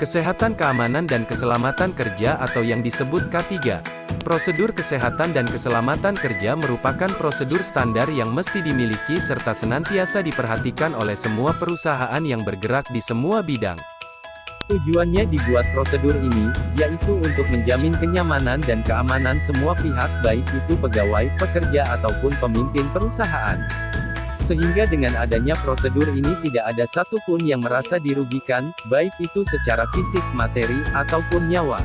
Kesehatan Keamanan dan Keselamatan Kerja atau yang disebut K3. Prosedur kesehatan dan keselamatan kerja merupakan prosedur standar yang mesti dimiliki serta senantiasa diperhatikan oleh semua perusahaan yang bergerak di semua bidang. Tujuannya dibuat prosedur ini, yaitu untuk menjamin kenyamanan dan keamanan semua pihak baik itu pegawai, pekerja ataupun pemimpin perusahaan. Sehingga dengan adanya prosedur ini tidak ada satupun yang merasa dirugikan, baik itu secara fisik, materi, ataupun nyawa.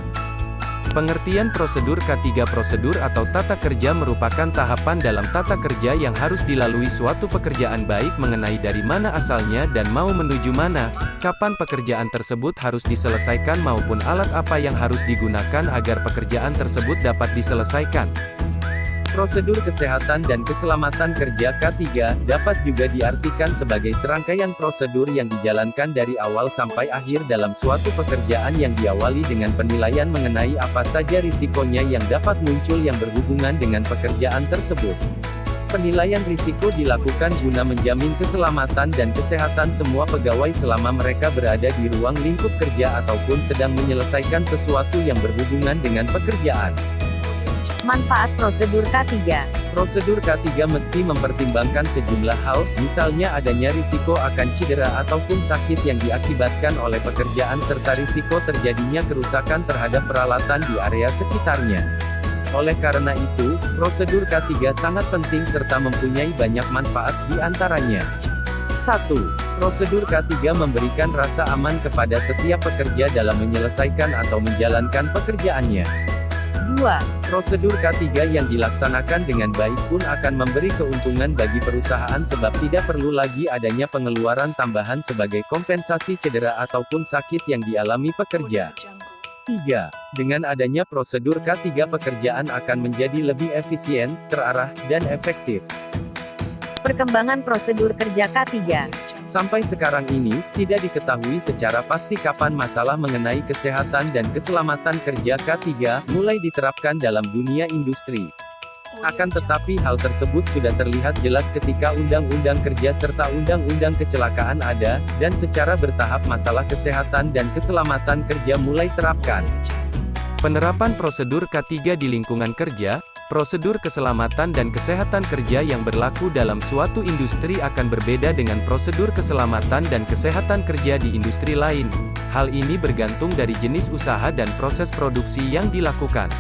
Pengertian prosedur K3. Prosedur atau tata kerja merupakan tahapan dalam tata kerja yang harus dilalui suatu pekerjaan baik mengenai dari mana asalnya dan mau menuju mana, kapan pekerjaan tersebut harus diselesaikan maupun alat apa yang harus digunakan agar pekerjaan tersebut dapat diselesaikan. Prosedur kesehatan dan keselamatan kerja K3 dapat juga diartikan sebagai serangkaian prosedur yang dijalankan dari awal sampai akhir dalam suatu pekerjaan yang diawali dengan penilaian mengenai apa saja risikonya yang dapat muncul yang berhubungan dengan pekerjaan tersebut. Penilaian risiko dilakukan guna menjamin keselamatan dan kesehatan semua pegawai selama mereka berada di ruang lingkup kerja ataupun sedang menyelesaikan sesuatu yang berhubungan dengan pekerjaan. Manfaat prosedur K3. Prosedur K3 mesti mempertimbangkan sejumlah hal, misalnya adanya risiko akan cedera ataupun sakit yang diakibatkan oleh pekerjaan serta risiko terjadinya kerusakan terhadap peralatan di area sekitarnya. Oleh karena itu, prosedur K3 sangat penting serta mempunyai banyak manfaat di antaranya. 1. Prosedur K3 memberikan rasa aman kepada setiap pekerja dalam menyelesaikan atau menjalankan pekerjaannya. 2. Prosedur K3 yang dilaksanakan dengan baik pun akan memberi keuntungan bagi perusahaan sebab tidak perlu lagi adanya pengeluaran tambahan sebagai kompensasi cedera ataupun sakit yang dialami pekerja. 3. Dengan adanya prosedur K3 pekerjaan akan menjadi lebih efisien, terarah, dan efektif. Perkembangan prosedur kerja K3. Sampai sekarang ini, tidak diketahui secara pasti kapan masalah mengenai kesehatan dan keselamatan kerja K3 mulai diterapkan dalam dunia industri. Akan tetapi hal tersebut sudah terlihat jelas ketika Undang-Undang Kerja serta Undang-Undang Kecelakaan ada, dan secara bertahap masalah kesehatan dan keselamatan kerja mulai terapkan. Penerapan prosedur K3 di lingkungan kerja. Prosedur keselamatan dan kesehatan kerja yang berlaku dalam suatu industri akan berbeda dengan prosedur keselamatan dan kesehatan kerja di industri lain. Hal ini bergantung dari jenis usaha dan proses produksi yang dilakukan.